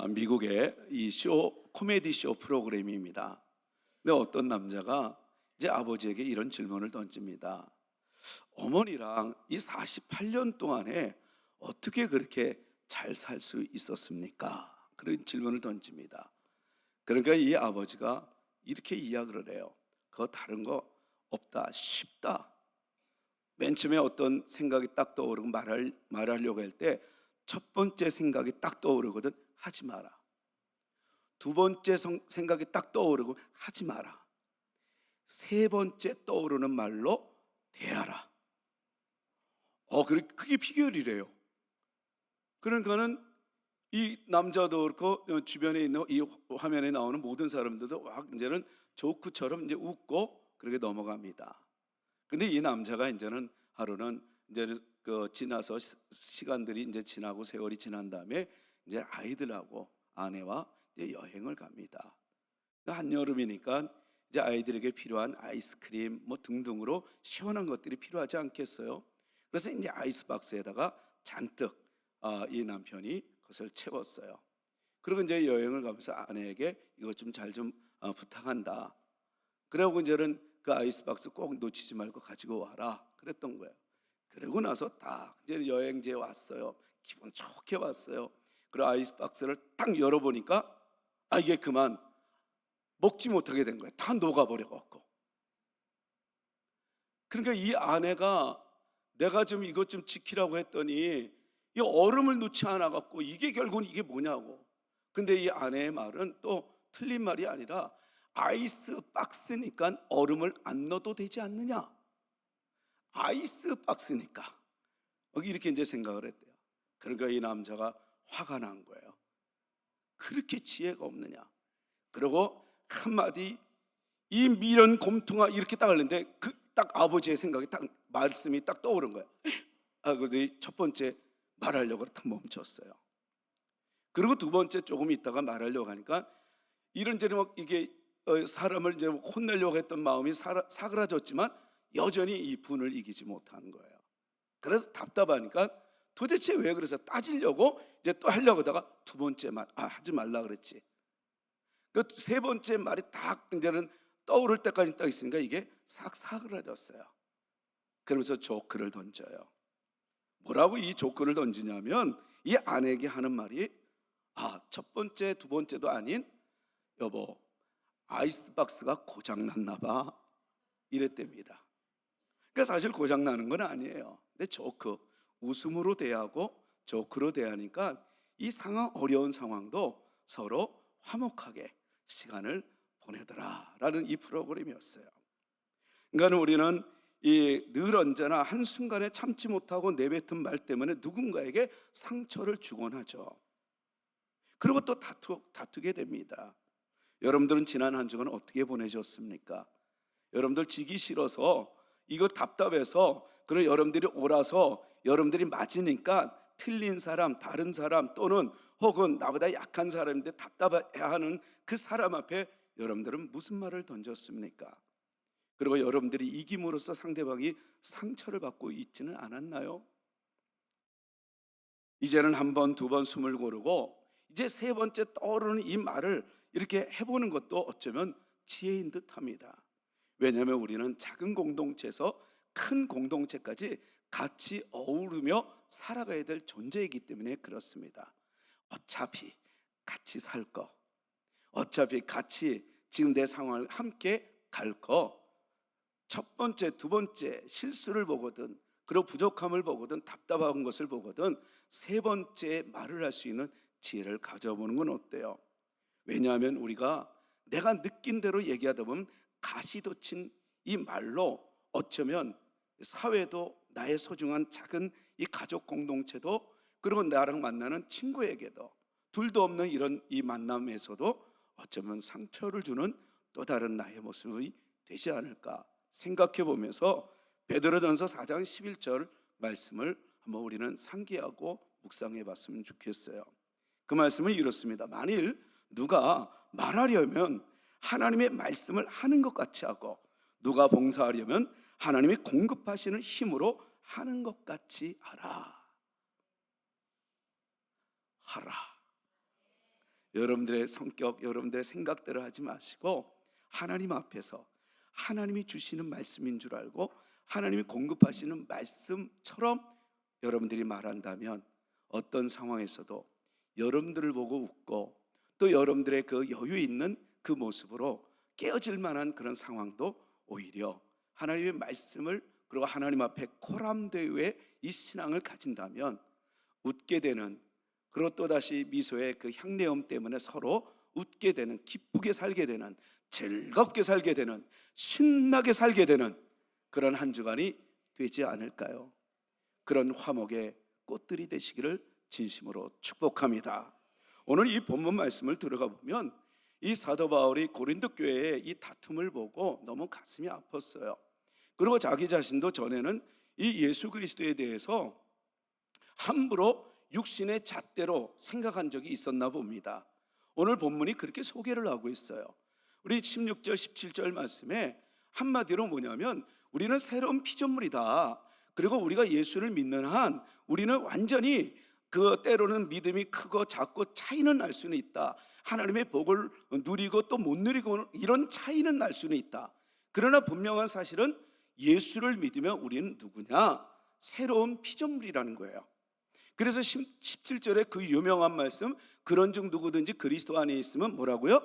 미국의 이 코미디 쇼 프로그램입니다. 근데 어떤 남자가 이제 아버지에게 이런 질문을 던집니다. 어머니랑 이 48년 동안에 어떻게 그렇게 잘 살 수 있었습니까? 그런 질문을 던집니다. 그러니까 이 아버지가 이렇게 이야기를 해요. 그거 다른 거 없다, 쉽다. 맨 처음에 어떤 생각이 딱 떠오르고 말하려고 할 때 첫 번째 생각이 딱 떠오르거든. 하지 마라. 두 번째 생각이 딱 떠오르고 하지 마라. 세 번째 떠오르는 말로 대하라. 그게 비결이래요. 그러니까는 이 남자도 그렇고 주변에 있는 이 화면에 나오는 모든 사람들도 이제는 조크처럼 이제 웃고 그렇게 넘어갑니다. 근데 이 남자가 이제는 하루는 이제 지나서 시간들이 이제 지나고 세월이 지난 다음에 이제 아이들하고 아내와 이제 여행을 갑니다. 한여름이니까 이제 아이들에게 필요한 아이스크림 뭐 등등으로 시원한 것들이 필요하지 않겠어요? 그래서 이제 아이스박스에다가 잔뜩 이 남편이 그것을 채웠어요. 그리고 이제 여행을 가면서 아내에게 이것 좀 잘 좀 부탁한다. 그러고 이제는 그 아이스박스 꼭 놓치지 말고 가지고 와라 그랬던 거예요. 그러고 나서 딱 이제 여행지에 왔어요. 기분 좋게 왔어요. 그리고 아이스박스를 딱 열어보니까 이게 그만 먹지 못하게 된 거예요. 다 녹아버려갖고. 그러니까 이 아내가 내가 좀 이것 좀 지키라고 했더니 이 얼음을 넣지 않아갖고 이게 결국은 이게 뭐냐고. 근데 이 아내의 말은 또 틀린 말이 아니라 아이스박스니까 얼음을 안 넣어도 되지 않느냐. 아이스박스니까 이렇게 이제 생각을 했대요. 그러니까 이 남자가 화가 난 거예요. 그렇게 지혜가 없느냐. 그리고 한마디 이 미련 곰퉁아 이렇게 딱 하는데 그 딱 아버지의 생각이 딱 말씀이 딱 떠오른 거예요. 그런데 첫 번째 말하려고 딱 멈췄어요. 그리고 두 번째 조금 있다가 말하려고 하니까 이런저런 막 이게 사람을 이제 혼내려고 했던 마음이 사그라졌지만 여전히 이 분을 이기지 못한 거예요. 그래서 답답하니까 도대체 왜 그래서 따지려고 이제 또 하려고 하다가 두 번째 말 하지 말라 그랬지. 그 세 번째 말이 딱 이제는 떠오를 때까지 딱 있으니까 이게 싹 사그라졌어요. 그러면서 조크를 던져요. 뭐라고 이 조크를 던지냐면 이 아내에게 하는 말이 첫 번째 두 번째도 아닌 여보 아이스박스가 고장났나 봐 이랬답니다. 그러니까 사실 고장나는 건 아니에요. 근데 조크 웃음으로 대하고 조크로 대하니까 이 어려운 상황도 서로 화목하게 시간을 보내더라라는 이 프로그램이었어요. 그러니까 우리는 늘 언제나 한순간에 참지 못하고 내뱉은 말 때문에 누군가에게 상처를 주곤 하죠. 그리고 또 다투게 됩니다. 여러분들은 지난 한 주간 어떻게 보내셨습니까? 여러분들 지기 싫어서 이거 답답해서 그런 여러분들이 옳아서 여러분들이 맞으니까 틀린 사람, 다른 사람 또는 혹은 나보다 약한 사람인데 답답해하는 그 사람 앞에 여러분들은 무슨 말을 던졌습니까? 그리고 여러분들이 이김으로써 상대방이 상처를 받고 있지는 않았나요? 이제는 한 번, 두 번 숨을 고르고 이제 세 번째 떠오르는 이 말을 이렇게 해보는 것도 어쩌면 지혜인 듯합니다. 왜냐하면 우리는 작은 공동체에서 큰 공동체까지 같이 어우르며 살아가야 될 존재이기 때문에 그렇습니다. 어차피 같이 살 거, 어차피 같이 지금 내 상황을 함께 갈 거, 첫 번째, 두 번째 실수를 보거든, 그리고 부족함을 보거든, 답답한 것을 보거든 세 번째 말을 할 수 있는 지혜를 가져보는 건 어때요? 왜냐하면 우리가 내가 느낀 대로 얘기하다 보면 가시돋친 이 말로 어쩌면 사회도 나의 소중한 작은 이 가족 공동체도 그리고 나랑 만나는 친구에게도 둘도 없는 이런 이 만남에서도 어쩌면 상처를 주는 또 다른 나의 모습이 되지 않을까 생각해 보면서 베드로전서 4장 11절 말씀을 한번 우리는 상기하고 묵상해 봤으면 좋겠어요. 그 말씀은 이렇습니다. 만일 누가 말하려면 하나님의 말씀을 하는 것 같이 하고 누가 봉사하려면 하나님이 공급하시는 힘으로 하는 것 같이 하라. 여러분들의 성격, 여러분들의 생각대로 하지 마시고 하나님 앞에서 하나님이 주시는 말씀인 줄 알고 하나님이 공급하시는 말씀처럼 여러분들이 말한다면 어떤 상황에서도 여러분들을 보고 웃고 또 여러분들의 그 여유 있는 그 모습으로 깨어질 만한 그런 상황도 오히려 하나님의 말씀을 그리고 하나님 앞에 코람되의 이 신앙을 가진다면 웃게 되는, 그리고 또다시 미소의 그 향내음 때문에 서로 웃게 되는, 기쁘게 살게 되는, 즐겁게 살게 되는, 신나게 살게 되는 그런 한 주간이 되지 않을까요? 그런 화목의 꽃들이 되시기를 진심으로 축복합니다. 오늘 이 본문 말씀을 들어가 보면 이 사도 바울이 고린도 교회의 이 다툼을 보고 너무 가슴이 아팠어요. 그리고 자기 자신도 전에는 이 예수 그리스도에 대해서 함부로 육신의 잣대로 생각한 적이 있었나 봅니다. 오늘 본문이 그렇게 소개를 하고 있어요. 우리 16절 17절 말씀에 한마디로 뭐냐면 우리는 새로운 피조물이다. 그리고 우리가 예수를 믿는 한 우리는 완전히 그 때로는 믿음이 크고 작고 차이는 날 수는 있다. 하나님의 복을 누리고 또 못 누리고 이런 차이는 날 수는 있다. 그러나 분명한 사실은 예수를 믿으면 우리는 누구냐? 새로운 피조물이라는 거예요. 그래서 17절에 그 유명한 말씀, 그런즉 누구든지 그리스도 안에 있으면 뭐라고요?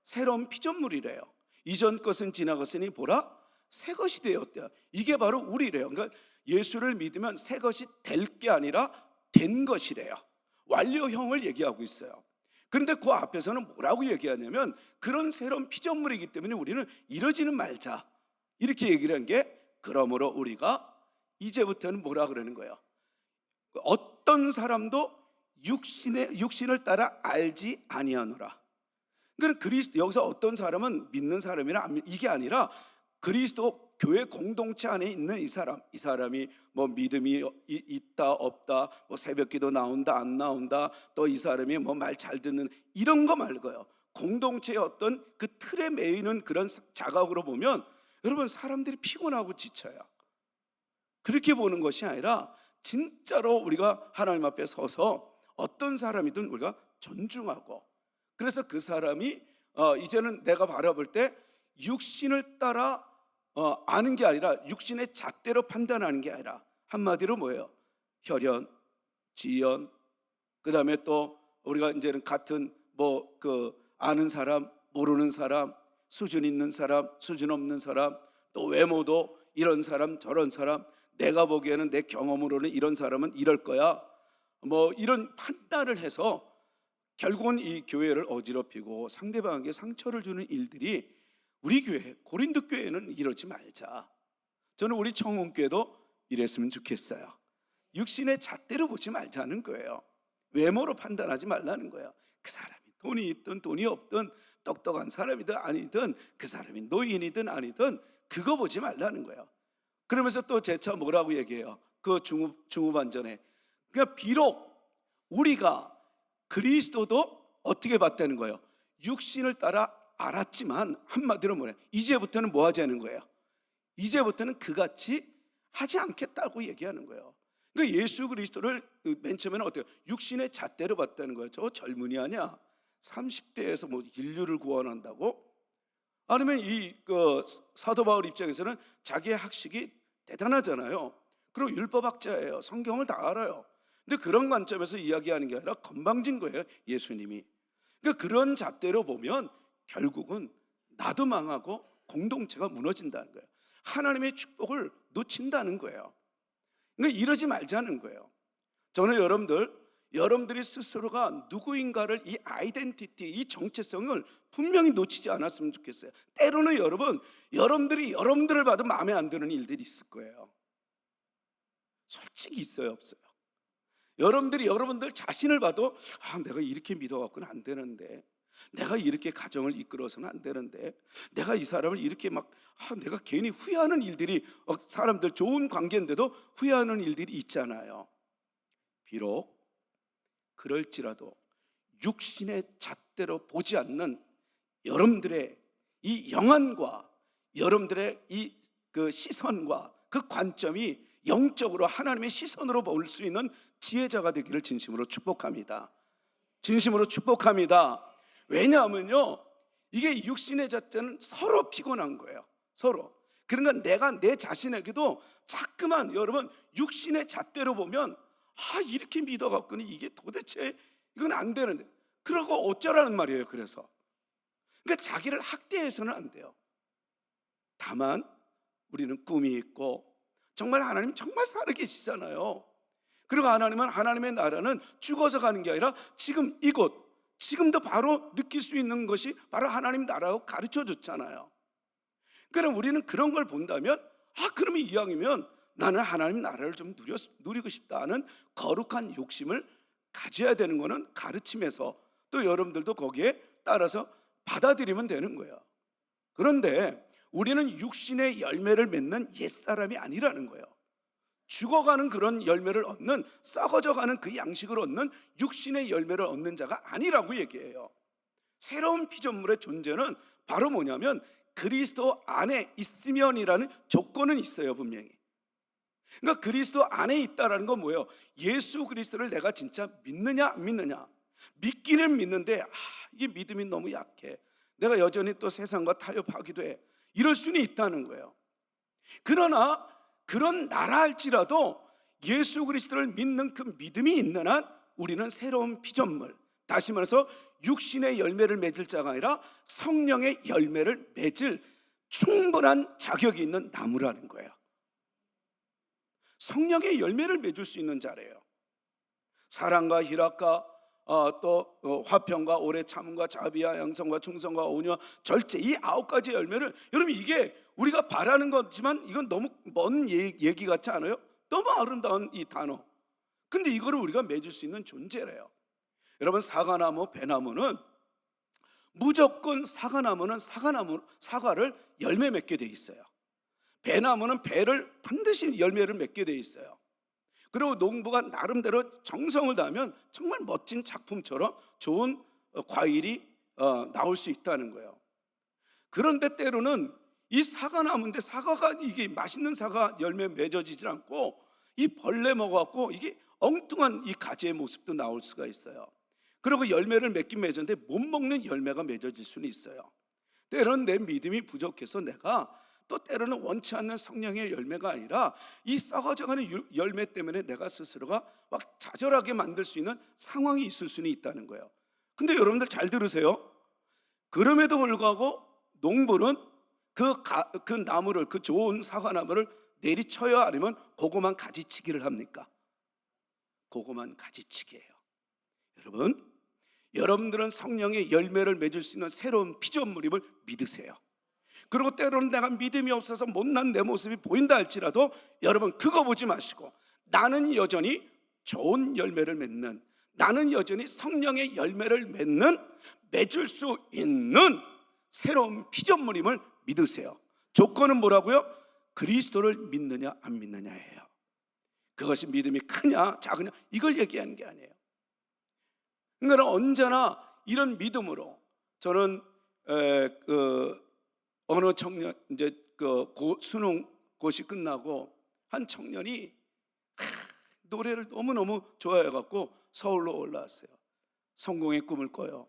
새로운 피조물이래요. 이전 것은 지나갔으니 보라 새 것이 되었대요. 이게 바로 우리래요. 그러니까 예수를 믿으면 새 것이 될 게 아니라 된 것이래요. 완료형을 얘기하고 있어요. 그런데 그 앞에서는 뭐라고 얘기하냐면 그런 새로운 피조물이기 때문에 우리는 이러지는 말자 이렇게 얘기를 한 게, 그러므로 우리가 이제부터는 뭐라 그러는 거예요? 어떤 사람도 육신을 따라 알지 아니하노라. 그러니까 그리스도, 여기서 어떤 사람은 믿는 사람이나 이게 아니라 그리스도 교회 공동체 안에 있는 이 사람이 뭐 믿음이 있다 없다, 뭐 새벽기도 나온다 안 나온다, 또 이 사람이 뭐 말 잘 듣는 이런 거 말고요. 공동체의 어떤 그 틀에 매이는 그런 자각으로 보면 여러분 사람들이 피곤하고 지쳐요. 그렇게 보는 것이 아니라 진짜로 우리가 하나님 앞에 서서 어떤 사람이든 우리가 존중하고, 그래서 그 사람이 이제는 내가 바라볼 때 육신을 따라 아는 게 아니라 육신의 잣대로 판단하는 게 아니라 한마디로 뭐예요? 혈연, 지연, 그 다음에 또 우리가 이제는 같은 뭐 그 아는 사람, 모르는 사람, 수준 있는 사람, 수준 없는 사람, 또 외모도 이런 사람 저런 사람, 내가 보기에는 내 경험으로는 이런 사람은 이럴 거야, 뭐 이런 판단을 해서 결국은 이 교회를 어지럽히고 상대방에게 상처를 주는 일들이 우리 교회, 고린도 교회는 이러지 말자. 저는 우리 청운교회도 이랬으면 좋겠어요. 육신의 잣대로 보지 말자는 거예요. 외모로 판단하지 말라는 거예요. 그 사람이 돈이 있든 돈이 없든 똑똑한 사람이든 아니든 그 사람이 노인이든 아니든 그거 보지 말라는 거예요. 그러면서 또 재차 뭐라고 얘기해요? 그 중후반전에, 그러니까 비록 우리가 그리스도도 어떻게 봤다는 거예요? 육신을 따라 알았지만 한마디로 뭐래? 이제부터는 뭐 하자는 거예요? 이제부터는 그같이 하지 않겠다고 얘기하는 거예요. 그러니까 예수 그리스도를 맨 처음에는 어때요? 육신의 잣대로 봤다는 거예요. 저 젊은이 아니야? 30대에서 뭐 인류를 구원한다고? 아니면 이 사도 바울 입장에서는 자기의 학식이 대단하잖아요. 그리고 율법학자예요. 성경을 다 알아요. 근데 그런 관점에서 이야기하는 게 아니라 건방진 거예요, 예수님이. 그러니까 그런 잣대로 보면 결국은 나도 망하고 공동체가 무너진다는 거예요. 하나님의 축복을 놓친다는 거예요. 그러니까 이러지 말자는 거예요. 저는 여러분들이 스스로가 누구인가를, 이 아이덴티티, 이 정체성을 분명히 놓치지 않았으면 좋겠어요. 때로는 여러분들이 여러분들을 봐도 마음에 안 드는 일들이 있을 거예요. 솔직히 있어요, 없어요? 여러분들이 여러분들 자신을 봐도 내가 이렇게 믿어갖고는 안 되는데, 내가 이렇게 가정을 이끌어서는 안 되는데, 내가 이 사람을 이렇게 내가 괜히 후회하는 일들이, 사람들 좋은 관계인데도 후회하는 일들이 있잖아요. 비록 그럴지라도 육신의 잣대로 보지 않는 여러분들의 이 영안과 여러분들의 이 그 시선과 그 관점이 영적으로 하나님의 시선으로 볼 수 있는 지혜자가 되기를 진심으로 축복합니다. 진심으로 축복합니다. 왜냐하면요, 이게 육신의 자체는 서로 피곤한 거예요. 서로. 그러니까 내가 내 자신에게도 자꾸만, 여러분, 육신의 잣대로 보면 이렇게 믿어갖고는 이게 도대체 이건 안 되는데, 그러고 어쩌라는 말이에요. 그래서 그러니까 자기를 학대해서는 안 돼요. 다만 우리는 꿈이 있고 정말 하나님 정말 살아계시잖아요. 그리고 하나님은, 하나님의 나라는 죽어서 가는 게 아니라 지금 이곳, 지금도 바로 느낄 수 있는 것이 바로 하나님 나라고 가르쳐 줬잖아요. 그럼 우리는 그런 걸 본다면, 그러면 이왕이면 나는 하나님 나라를 좀 누리고 싶다는 거룩한 욕심을 가져야 되는 거는 가르침에서, 또 여러분들도 거기에 따라서 받아들이면 되는 거예요. 그런데 우리는 육신의 열매를 맺는 옛사람이 아니라는 거예요. 죽어가는 그런 열매를 얻는, 썩어져가는 그 양식을 얻는 육신의 열매를 얻는 자가 아니라고 얘기해요. 새로운 피조물의 존재는 바로 뭐냐면 그리스도 안에 있으면이라는 조건은 있어요, 분명히. 그러니까 그리스도 안에 있다라는 건 뭐예요? 예수 그리스도를 내가 진짜 믿느냐 안 믿느냐. 믿기는 믿는데 이게 믿음이 너무 약해, 내가 여전히 또 세상과 타협하기도 해, 이럴 수는 있다는 거예요. 그러나 그런 나라 할지라도 예수 그리스도를 믿는 그 믿음이 있는 한 우리는 새로운 피조물, 다시 말해서 육신의 열매를 맺을 자가 아니라 성령의 열매를 맺을 충분한 자격이 있는 나무라는 거예요. 성령의 열매를 맺을 수 있는 자래요. 사랑과 희락과 또 화평과 오래 참음과 자비와 양성과 충성과 온유와 절제, 이 9가지 열매를, 여러분 이게 우리가 바라는 거지만 이건 너무 먼 얘기 같지 않아요? 너무 아름다운 이 단어. 근데 이거를 우리가 맺을 수 있는 존재래요. 여러분, 사과나무, 배나무는 무조건, 사과를 열매 맺게 돼 있어요. 배나무는 배를 반드시 열매를 맺게 돼 있어요. 그리고 농부가 나름대로 정성을 다하면 정말 멋진 작품처럼 좋은 과일이 나올 수 있다는 거예요. 그런데 때로는 이 사과나무인데 사과가, 이게 맛있는 사과 열매 맺어지질 않고 이 벌레 먹어갖고 이게 엉뚱한 이 가지의 모습도 나올 수가 있어요. 그리고 열매를 맺긴 맺었는데 못 먹는 열매가 맺어질 수는 있어요. 때로는 내 믿음이 부족해서 내가, 또 때로는 원치 않는 성령의 열매가 아니라 이 썩어져가는 열매 때문에 내가 스스로가 막 좌절하게 만들 수 있는 상황이 있을 수는 있다는 거예요. 근데 여러분들 잘 들으세요. 그럼에도 불구하고 농부는 그 나무를, 그 좋은 사과나무를 내리쳐야, 아니면 고구만 가지치기를 합니까? 고구만 가지치기예요. 여러분들은 성령의 열매를 맺을 수 있는 새로운 피조물임을 믿으세요. 그리고 때로는 내가 믿음이 없어서 못난 내 모습이 보인다 할지라도 여러분 그거 보지 마시고, 나는 여전히 좋은 열매를 맺는, 나는 여전히 성령의 열매를 맺을 수 있는 새로운 피조물임을 믿으세요. 조건은 뭐라고요? 그리스도를 믿느냐 안 믿느냐예요. 그것이 믿음이 크냐 작으냐 이걸 얘기하는 게 아니에요. 그러니까 언제나 이런 믿음으로, 저는 어느 청년, 이제 수능고시 끝나고 한 청년이 노래를 너무너무 좋아해갖고 서울로 올라왔어요. 성공의 꿈을 꿔요.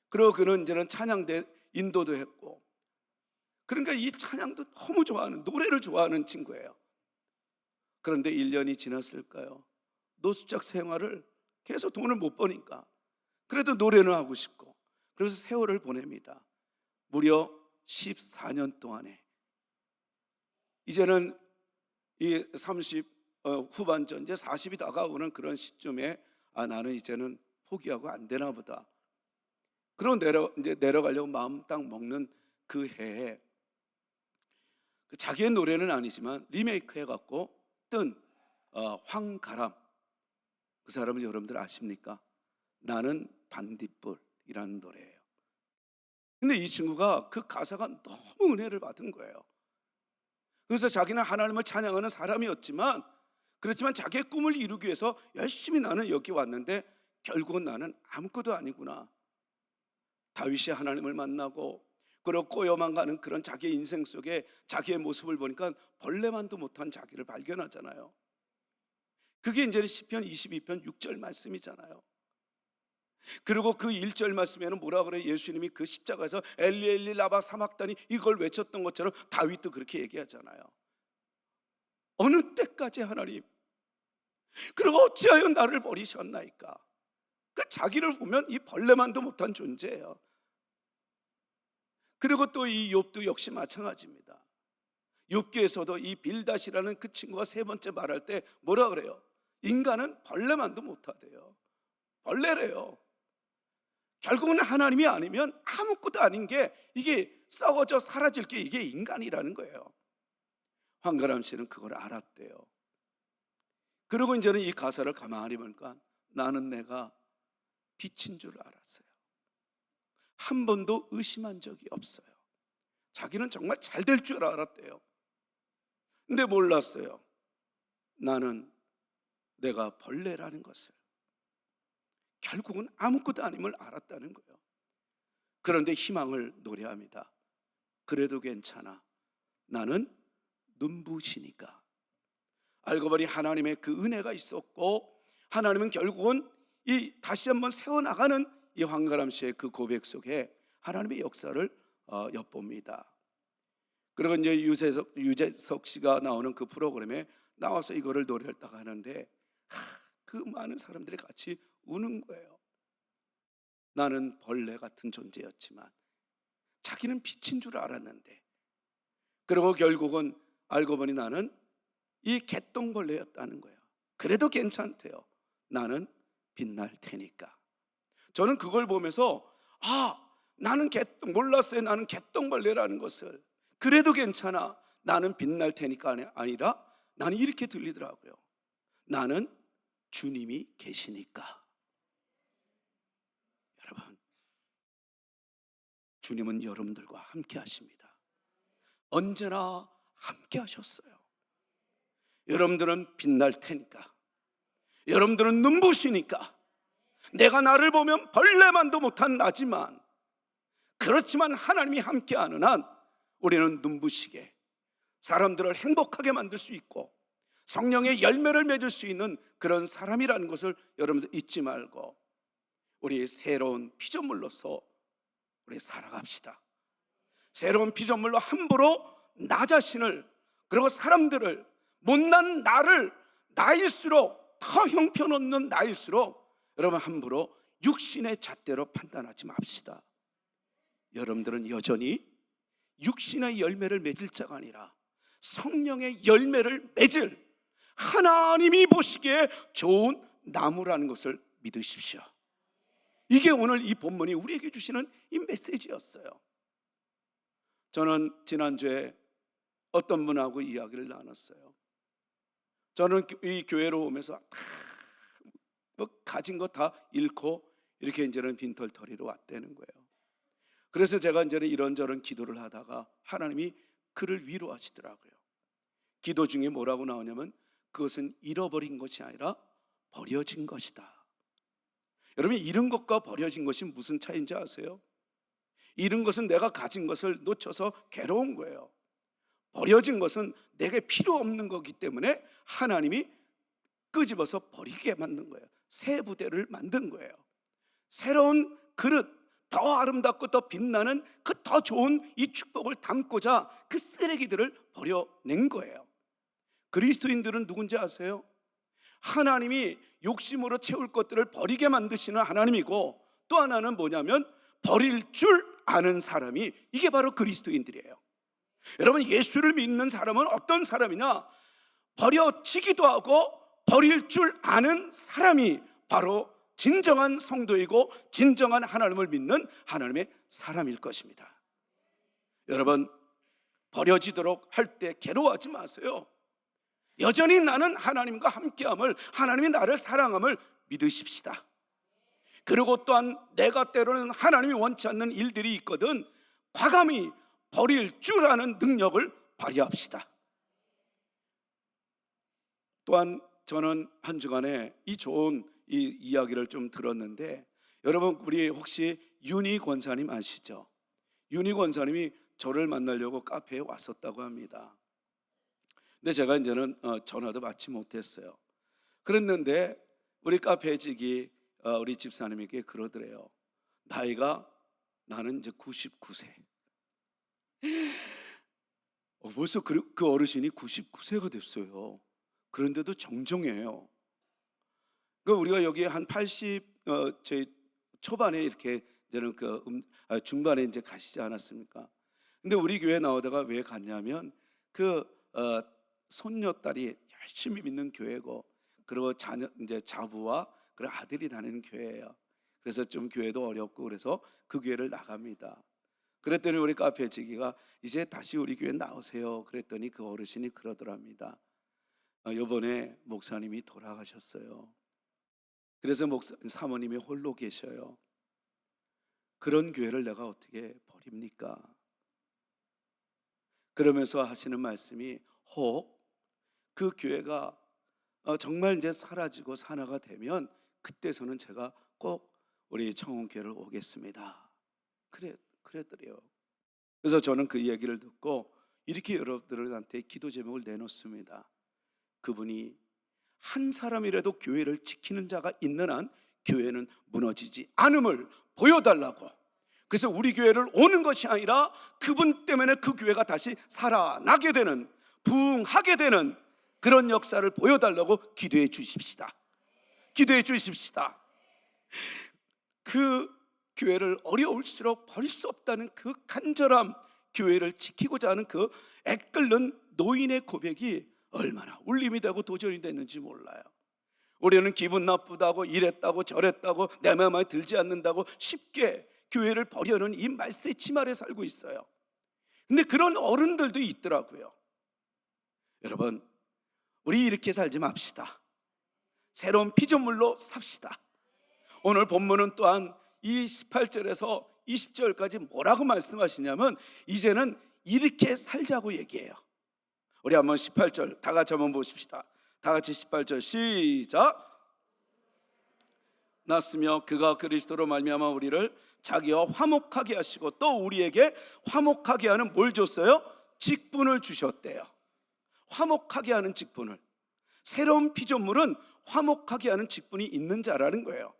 그리고 그는 이제는 찬양대 인도도 했고, 그러니까 이 찬양도 너무 좋아하는, 노래를 좋아하는 친구예요. 그런데 1년이 지났을까요? 노숙자 생활을 계속 돈을 못 버니까 그래도 노래는 하고 싶고, 그래서 세월을 보냅니다. 무려 14년 동안에. 이제는 이 30 후반전, 이제 40이 다가오는 그런 시점에 나는 이제는 포기하고 안 되나 보다. 그러고 이제 내려가려고 마음 딱 먹는 그 해에 자기의 노래는 아니지만 리메이크 해갖고 뜬 황가람, 그 사람을 여러분들 아십니까? 나는 반딧불이라는 노래예요. 근데 이 친구가 그 가사가 너무 은혜를 받은 거예요. 그래서 자기는 하나님을 찬양하는 사람이었지만, 그렇지만 자기의 꿈을 이루기 위해서 열심히 나는 여기 왔는데 결국은 나는 아무것도 아니구나. 다윗이 하나님을 만나고 그리고 꼬여만 가는 그런 자기의 인생 속에 자기의 모습을 보니까 벌레만도 못한 자기를 발견하잖아요. 그게 이제 시편 22편 6절 말씀이잖아요. 그리고 그 1절 말씀에는 뭐라 그래요? 예수님이 그 십자가에서 엘리 엘리 라바 사막다니 이걸 외쳤던 것처럼 다윗도 그렇게 얘기하잖아요. 어느 때까지 하나님, 그리고 어찌하여 나를 버리셨나이까? 그 자기를 보면 이 벌레만도 못한 존재예요. 그리고 또 이 욥도 역시 마찬가지입니다. 욥기에서도 이 빌닷이라는 그 친구가 세 번째 말할 때 뭐라 그래요? 인간은 벌레만도 못하대요. 벌레래요. 결국은 하나님이 아니면 아무것도 아닌 게, 이게 썩어져 사라질 게 이게 인간이라는 거예요. 황가람 씨는 그걸 알았대요. 그리고 이제는 이 가사를 가만히 보니까 나는 내가 빛인 줄 알았어요. 한 번도 의심한 적이 없어요. 자기는 정말 잘 될 줄 알았대요. 근데 몰랐어요. 나는 내가 벌레라는 것을. 결국은 아무것도 아님을 알았다는 거예요. 그런데 희망을 노래합니다. 그래도 괜찮아. 나는 눈부시니까. 알고 보니 하나님의 그 은혜가 있었고, 하나님은 결국은 이 다시 한번 세워나가는 이 황가람 씨의 그 고백 속에 하나님의 역사를 엿봅니다. 그리고 이제 유재석 씨가 나오는 그 프로그램에 나와서 이거를 노래를 딱 하는데 그 많은 사람들이 같이 우는 거예요. 나는 벌레 같은 존재였지만 자기는 빛인 줄 알았는데, 그리고 결국은 알고 보니 나는 이 개똥벌레였다는 거예요. 그래도 괜찮대요. 나는 빛날 테니까. 저는 그걸 보면서 나는 몰랐어요. 나는 개똥벌레라는 것을. 그래도 괜찮아. 나는 빛날 테니까 아니라 나는 이렇게 들리더라고요. 나는 주님이 계시니까. 여러분, 주님은 여러분들과 함께 하십니다. 언제나 함께 하셨어요. 여러분들은 빛날 테니까, 여러분들은 눈부시니까, 내가 나를 보면 벌레만도 못한 나지만, 그렇지만 하나님이 함께하는 한 우리는 눈부시게 사람들을 행복하게 만들 수 있고 성령의 열매를 맺을 수 있는 그런 사람이라는 것을 여러분들 잊지 말고 우리 새로운 피조물로서 우리 살아갑시다. 새로운 피조물로 함부로 나 자신을, 그리고 사람들을, 못난 나를, 나일수록 더 형편없는 나일수록 여러분 함부로 육신의 잣대로 판단하지 맙시다. 여러분들은 여전히 육신의 열매를 맺을 자가 아니라 성령의 열매를 맺을, 하나님이 보시기에 좋은 나무라는 것을 믿으십시오. 이게 오늘 이 본문이 우리에게 주시는 이 메시지였어요. 저는 지난주에 어떤 분하고 이야기를 나눴어요. 저는 이 교회로 오면서 가진 거 다 잃고 이렇게 이제는 빈털터리로 왔다는 거예요. 그래서 제가 이제는 이런저런 기도를 하다가 하나님이 그를 위로하시더라고요. 기도 중에 뭐라고 나오냐면 그것은 잃어버린 것이 아니라 버려진 것이다. 여러분, 잃은 것과 버려진 것이 무슨 차이인지 아세요? 잃은 것은 내가 가진 것을 놓쳐서 괴로운 거예요. 버려진 것은 내게 필요 없는 거기 때문에 하나님이 끄집어서 버리게 만든 거예요. 새 부대를 만든 거예요. 새로운 그릇, 더 아름답고 더 빛나는 그 더 좋은 이 축복을 담고자 그 쓰레기들을 버려낸 거예요. 그리스도인들은 누군지 아세요? 하나님이 욕심으로 채울 것들을 버리게 만드시는 하나님이고, 또 하나는 뭐냐면 버릴 줄 아는 사람이, 이게 바로 그리스도인들이에요. 여러분, 예수를 믿는 사람은 어떤 사람이냐? 버려지기도 하고 버릴 줄 아는 사람이 바로 진정한 성도이고 진정한 하나님을 믿는 하나님의 사람일 것입니다. 여러분, 버려지도록 할 때 괴로워하지 마세요. 여전히 나는 하나님과 함께함을, 하나님이 나를 사랑함을 믿으십시다. 그리고 또한 내가 때로는 하나님이 원치 않는 일들이 있거든 과감히 버릴 줄 아는 능력을 발휘합시다. 또한 저는 한 주간에 이 좋은 이 이야기를 좀 들었는데, 여러분 우리 혹시 윤희 권사님 아시죠? 윤희 권사님이 저를 만나려고 카페에 왔었다고 합니다. 근데 제가 이제는 전화도 받지 못했어요. 그랬는데 우리 카페 직이 우리 집사님에게 그러더래요. 나이가 나는 이제 99세. 벌써 그 어르신이 99세가 됐어요. 그런데도 정정해요. 그러니까 우리가 여기 한 80, 제 초반에 이렇게 이제는 중반에 이제 가시지 않았습니까? 근데 우리 교회 나오다가 왜 갔냐면 손녀딸이 열심히 믿는 교회고, 그리고 이제 자부와 그리고 아들이 다니는 교회예요. 그래서 좀 교회도 어렵고 그래서 그 교회를 나갑니다. 그랬더니 우리 카페 지기가 이제 다시 우리 교회 나오세요. 그랬더니 그 어르신이 그러더랍니다. 이번에 목사님이 돌아가셨어요. 그래서 사모님이 홀로 계셔요. 그런 교회를 내가 어떻게 버립니까? 그러면서 하시는 말씀이, 혹 그 교회가 정말 이제 사라지고 산화가 되면 그때서는 제가 꼭 우리 청운교회를 오겠습니다. 그랬더래요. 그래서 저는 그 얘기를 듣고 이렇게 여러분들한테 기도 제목을 내놓습니다. 그분이 한 사람이라도 교회를 지키는 자가 있는 한 교회는 무너지지 않음을 보여달라고. 그래서 우리 교회를 오는 것이 아니라 그분 때문에 그 교회가 다시 살아나게 되는, 부흥하게 되는 그런 역사를 보여달라고 기도해 주십시다. 기도해 주십시다. 그 교회를 어려울수록 버릴 수 없다는 그 간절함, 교회를 지키고자 하는 그 애끓는 노인의 고백이 얼마나 울림이 되고 도전이 됐는지 몰라요. 우리는 기분 나쁘다고, 이랬다고 저랬다고, 내 마음에 들지 않는다고 쉽게 교회를 버려는 이 말세의 침 아래 살고 있어요. 근데 그런 어른들도 있더라고요. 여러분, 우리 이렇게 살지 맙시다. 새로운 피조물로 삽시다. 오늘 본문은 또한 이 18절에서 20절까지 뭐라고 말씀하시냐면, 이제는 이렇게 살자고 얘기해요. 우리 한번 18절 다 같이 한번 보십시다. 다 같이 18절 시작. 났으며 그가 그리스도로 말미암아 우리를 자기와 화목하게 하시고 또 우리에게 화목하게 하는 뭘 줬어요? 직분을 주셨대요. 화목하게 하는 직분을. 새로운 피조물은 화목하게 하는 직분이 있는 자라는 거예요.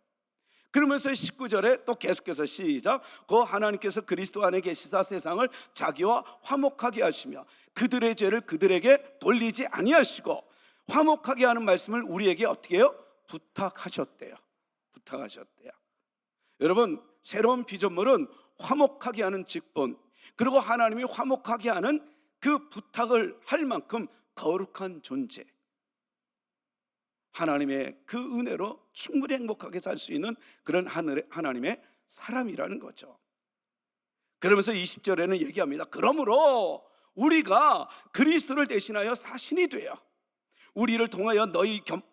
그러면서 19절에 또 계속해서 시작. 그 하나님께서 그리스도 안에 계시사 세상을 자기와 화목하게 하시며 그들의 죄를 그들에게 돌리지 아니하시고, 화목하게 하는 말씀을 우리에게 어떻게 해요? 부탁하셨대요. 부탁하셨대요. 여러분, 새로운 피조물은 화목하게 하는 직분, 그리고 하나님이 화목하게 하는 그 부탁을 할 만큼 거룩한 존재, 하나님의 그 은혜로 충분히 행복하게 살 수 있는 그런 하나님의 사람이라는 거죠. 그러면서 20절에는 얘기합니다. 그러므로 우리가 그리스도를 대신하여 사신이 되어 우리를 통하여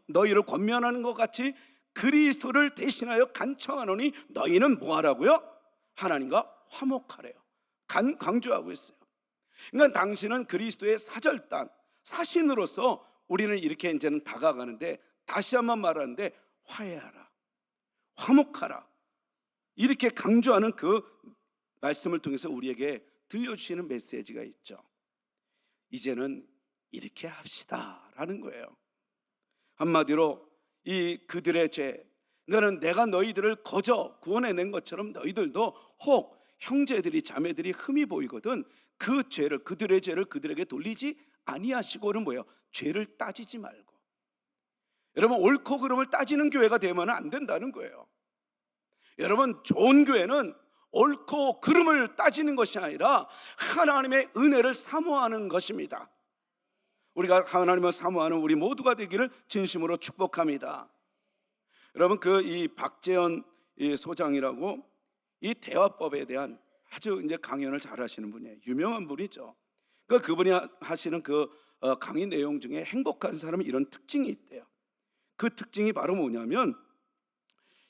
너희를 권면하는 것 같이 그리스도를 대신하여 간청하노니 너희는 뭐하라고요? 하나님과 화목하래요. 강조하고 있어요. 그러니까 당신은 그리스도의 사절단, 사신으로서 우리는 이렇게 이제는 다가가는데, 다시 한번 말하는데 화해하라, 화목하라, 이렇게 강조하는 그 말씀을 통해서 우리에게 들려주시는 메시지가 있죠. 이제는 이렇게 합시다라는 거예요. 한마디로 이 그들의 죄, 그러니까 내가 너희들을 거저 구원해낸 것처럼 너희들도 혹 형제들이 자매들이 흠이 보이거든 그 죄를, 그들의 죄를 그들에게 돌리지 아니하시고는 뭐예요? 죄를 따지지 말고. 여러분, 옳고 그름을 따지는 교회가 되면 안 된다는 거예요. 여러분, 좋은 교회는 옳고 그름을 따지는 것이 아니라 하나님의 은혜를 사모하는 것입니다. 우리가 하나님을 사모하는 우리 모두가 되기를 진심으로 축복합니다. 여러분, 이 박재현 소장이라고 이 대화법에 대한 아주 이제 강연을 잘 하시는 분이에요. 유명한 분이죠. 그분이 하시는 강의 내용 중에 행복한 사람은 이런 특징이 있대요. 그 특징이 바로 뭐냐면,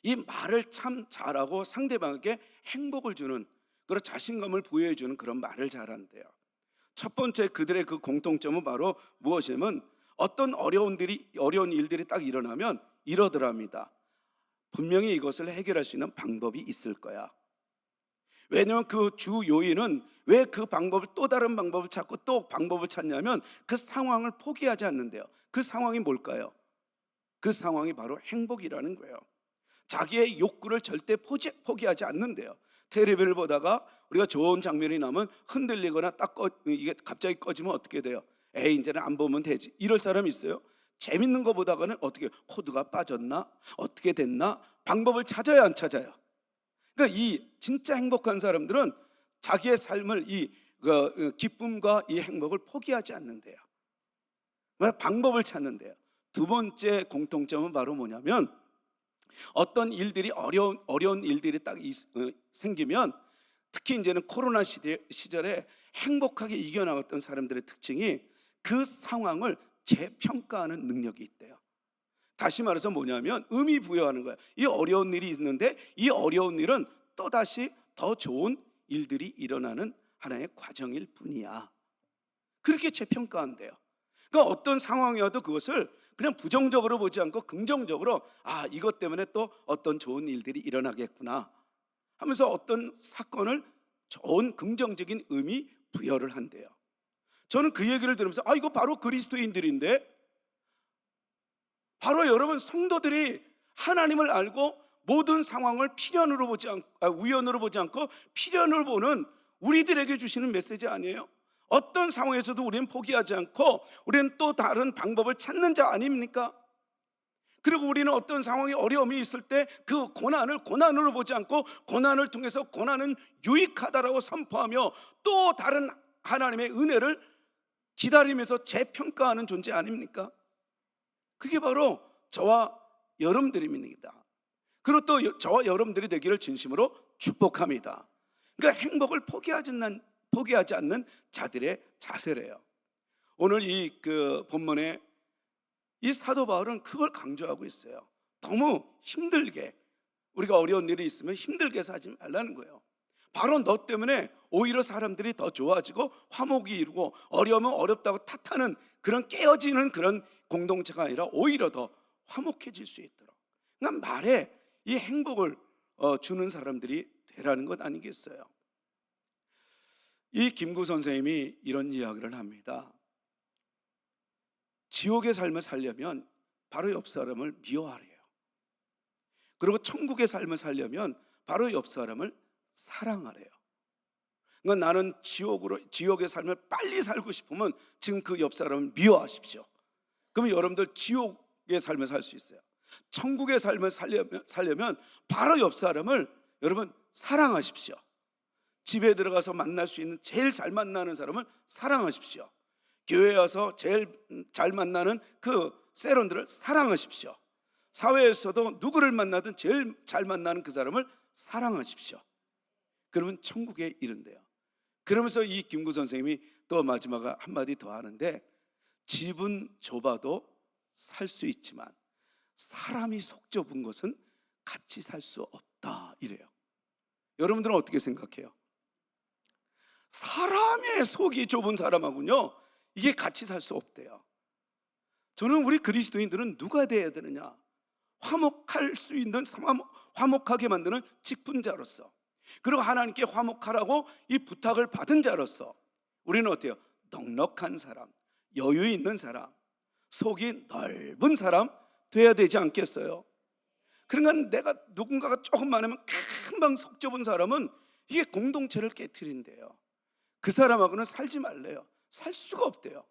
이 말을 참 잘하고 상대방에게 행복을 주는, 그런 자신감을 부여해주는 그런 말을 잘한대요. 첫 번째 그들의 그 공통점은 바로 무엇이냐면, 어떤 어려운 일들이 딱 일어나면 이러더랍니다. 분명히 이것을 해결할 수 있는 방법이 있을 거야. 왜냐하면 그 주 요인은 왜 그 방법을, 또 다른 방법을 찾고 또 방법을 찾냐면 그 상황을 포기하지 않는데요. 그 상황이 뭘까요? 그 상황이 바로 행복이라는 거예요. 자기의 욕구를 절대 포기하지 않는데요. 텔레비를 보다가 우리가 좋은 장면이 나면 흔들리거나 이게 갑자기 꺼지면 어떻게 돼요? 에이, 이제는 안 보면 되지. 이럴 사람 있어요? 재밌는 거 보다가는 어떻게 코드가 빠졌나? 어떻게 됐나? 방법을 찾아야 안 찾아요? 그러니까 이 진짜 행복한 사람들은 자기의 삶을 기쁨과 이 행복을 포기하지 않는데요. 방법을 찾는데요. 두 번째 공통점은 바로 뭐냐면, 어떤 일들이 어려운 일들이 딱 생기면, 특히 이제는 코로나 시절에 행복하게 이겨나갔던 사람들의 특징이 그 상황을 재평가하는 능력이 있대요. 다시 말해서 뭐냐면 의미 부여하는 거예요. 이 어려운 일이 있는데 이 어려운 일은 또다시 더 좋은 일들이 일어나는 하나의 과정일 뿐이야. 그렇게 재평가한대요. 그러니까 어떤 상황이어도 그것을 그냥 부정적으로 보지 않고 긍정적으로, 이것 때문에 또 어떤 좋은 일들이 일어나겠구나 하면서 어떤 사건을 좋은 긍정적인 의미 부여를 한대요. 저는 그 얘기를 들으면서 이거 바로 그리스도인들인데, 바로 여러분 성도들이 하나님을 알고 모든 상황을 우연으로 보지 않고 필연으로 보는 우리들에게 주시는 메시지 아니에요? 어떤 상황에서도 우리는 포기하지 않고 우리는 또 다른 방법을 찾는 자 아닙니까? 그리고 우리는 어떤 상황이 어려움이 있을 때 그 고난을 고난으로 보지 않고 고난을 통해서 고난은 유익하다라고 선포하며 또 다른 하나님의 은혜를 기다리면서 재평가하는 존재 아닙니까? 그게 바로 저와 여러분들입니다. 그리고 또 저와 여러분들이 되기를 진심으로 축복합니다. 그러니까 행복을 포기하지 않는 자들의 자세래요. 오늘 이 본문에 이 사도 바울은 그걸 강조하고 있어요. 너무 힘들게, 우리가 어려운 일이 있으면 힘들게 하지 말라는 거예요. 바로 너 때문에 오히려 사람들이 더 좋아지고 화목이 이루고, 어려우면 어렵다고 탓하는 그런 깨어지는 그런 공동체가 아니라 오히려 더 화목해질 수 있도록, 그러니까 말에 이 행복을 주는 사람들이 되라는 것 아니겠어요? 이 김구 선생님이 이런 이야기를 합니다. 지옥의 삶을 살려면 바로 옆 사람을 미워하래요. 그리고 천국의 삶을 살려면 바로 옆 사람을 사랑하래요. 그러니까 나는 지옥의 삶을 빨리 살고 싶으면 지금 그 옆 사람을 미워하십시오. 그러면 여러분들 지옥의 삶을 살 수 있어요. 천국의 삶을 살려면 바로 옆 사람을 여러분 사랑하십시오. 집에 들어가서 만날 수 있는 제일 잘 만나는 사람을 사랑하십시오. 교회에 와서 제일 잘 만나는 그 세론들을 사랑하십시오. 사회에서도 누구를 만나든 제일 잘 만나는 그 사람을 사랑하십시오. 그러면 천국에 이른대요. 그러면서 이 김구 선생님이 또 마지막에 한마디 더 하는데, 집은 좁아도 살 수 있지만 사람이 속 좁은 것은 같이 살 수 없다 이래요. 여러분들은 어떻게 생각해요? 사람의 속이 좁은 사람하고요, 이게 같이 살 수 없대요. 저는 우리 그리스도인들은 누가 돼야 되느냐? 화목하게 만드는 직분자로서, 그리고 하나님께 화목하라고 이 부탁을 받은 자로서 우리는 어때요? 넉넉한 사람, 여유 있는 사람, 속이 넓은 사람 돼야 되지 않겠어요? 그러니까 누군가가 조금 많으면 금방 속 좁은 사람은 이게 공동체를 깨트린대요. 그 사람하고는 살지 말래요. 살 수가 없대요.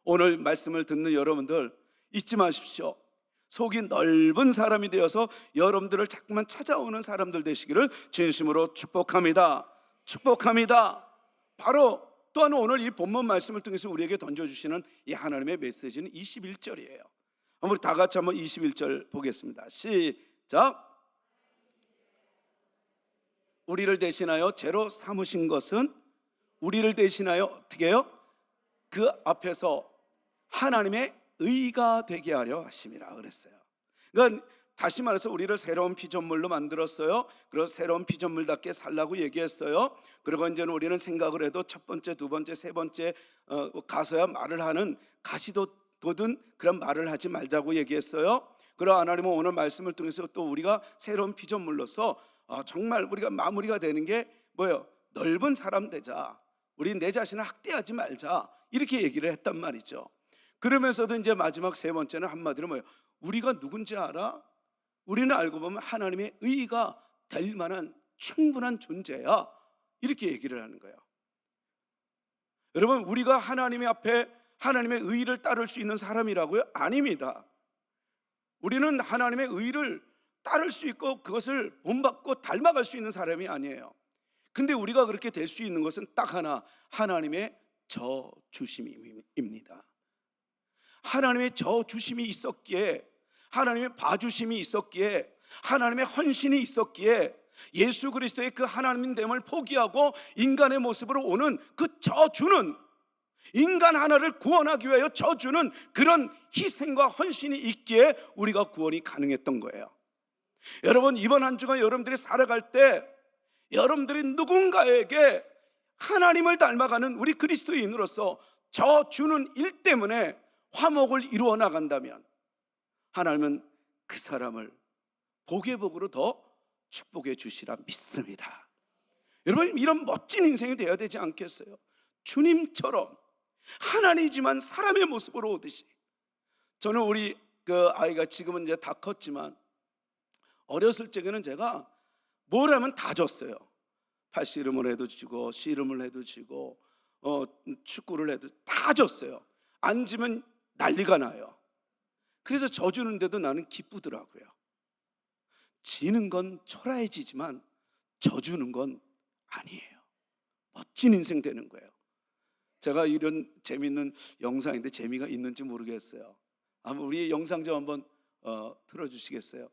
오늘 말씀을 듣는 여러분들 잊지 마십시오. 속이 넓은 사람이 되어서 여러분들을 자꾸만 찾아오는 사람들 되시기를 진심으로 축복합니다. 축복합니다. 바로 또한 오늘 이 본문 말씀을 통해서 우리에게 던져주시는 이 하나님의 메시지는 21절이에요. 우리 다 같이 한번 21절 보겠습니다. 시작. 우리를 대신하여 죄로 삼으신 것은, 우리를 대신하여 어떻게 해요? 그 앞에서 하나님의 의가 되게 하려 하심이라 그랬어요. 그러니까 다시 말해서 우리를 새로운 피조물로 만들었어요. 그리고 새로운 피조물답게 살라고 얘기했어요. 그리고 이제는 우리는 생각을 해도 첫 번째, 두 번째, 세 번째 가서야 말을 하는 가시도 돋은 그런 말을 하지 말자고 얘기했어요. 그러나 하나님은 오늘 말씀을 통해서 또 우리가 새로운 피조물로서 정말 우리가 마무리가 되는 게 뭐예요? 넓은 사람 되자. 우리 내 자신을 학대하지 말자. 이렇게 얘기를 했단 말이죠. 그러면서도 이제 마지막 세 번째는 한마디로 뭐예요? 우리가 누군지 알아? 우리는 알고 보면 하나님의 의가 될 만한 충분한 존재야, 이렇게 얘기를 하는 거예요. 여러분, 우리가 하나님의 앞에 하나님의 의를 따를 수 있는 사람이라고요? 아닙니다. 우리는 하나님의 의를 따를 수 있고 그것을 본받고 닮아갈 수 있는 사람이 아니에요. 근데 우리가 그렇게 될 수 있는 것은 딱 하나, 하나님의 저주심입니다. 하나님의 저주심이 있었기에, 하나님의 봐주심이 있었기에, 하나님의 헌신이 있었기에 예수 그리스도의 그 하나님됨을 포기하고 인간의 모습으로 오는 그 저주는, 인간 하나를 구원하기 위하여 저주는 그런 희생과 헌신이 있기에 우리가 구원이 가능했던 거예요. 여러분, 이번 한 주간 여러분들이 살아갈 때 여러분들이 누군가에게 하나님을 닮아가는 우리 그리스도인으로서 저주는 일 때문에 화목을 이루어 나간다면 하나님은 그 사람을 복의 복으로 더 축복해 주시라 믿습니다. 여러분, 이런 멋진 인생이 되어야 되지 않겠어요? 주님처럼 하나님이지만 사람의 모습으로 오듯이. 저는 우리 그 아이가 지금은 이제 다 컸지만 어렸을 적에는 제가 뭘 하면 다 졌어요. 팔씨름을 해도 지고, 씨름을 해도 지고, 축구를 해도 다 졌어요. 안 지면 난리가 나요. 그래서 져주는데도 나는 기쁘더라고요. 지는 건 초라해지지만 져주는 건 아니에요. 멋진 인생 되는 거예요. 제가 이런 재미있는 영상인데 재미가 있는지 모르겠어요. 한번 우리 영상 좀 한번 틀어주시겠어요?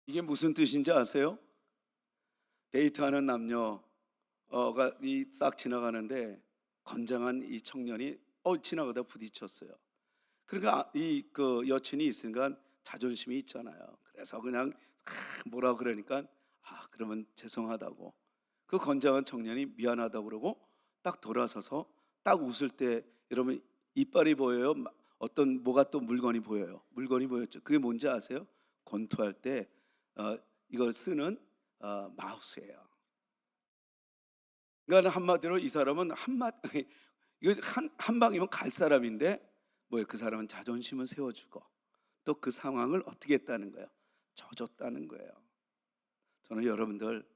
이게 무슨 뜻인지 아세요? 데이트하는 남녀가 싹 지나가는데 건장한 이 청년이 지나가다 부딪혔어요. 그러니까 이 그 여친이 있으니까 자존심이 있잖아요. 그래서 그냥 뭐라 그러니까 그러면 죄송하다고, 그 건장한 청년이 미안하다고 그러고 딱 돌아서서 딱 웃을 때 여러분 이빨이 보여요? 어떤 뭐가 또 물건이 보여요? 물건이 보였죠. 그게 뭔지 아세요? 권투할 때 이걸 쓰는 마우스예요. 그러니까 한마디로 이 사람은 이거 한 방이면 갈 사람인데 뭐예요? 그 사람은 자존심을 세워주고 또 그 상황을 어떻게 했다는 거예요? 져줬다는 거예요. 저는 여러분들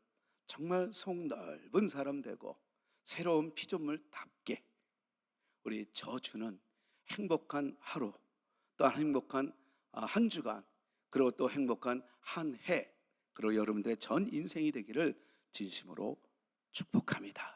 정말 속 넓은 사람 되고 새로운 피조물답게 우리 저주는 행복한 하루, 또 행복한 한 주간, 그리고 또 행복한 한 해, 그리고 여러분들의 전 인생이 되기를 진심으로 축복합니다.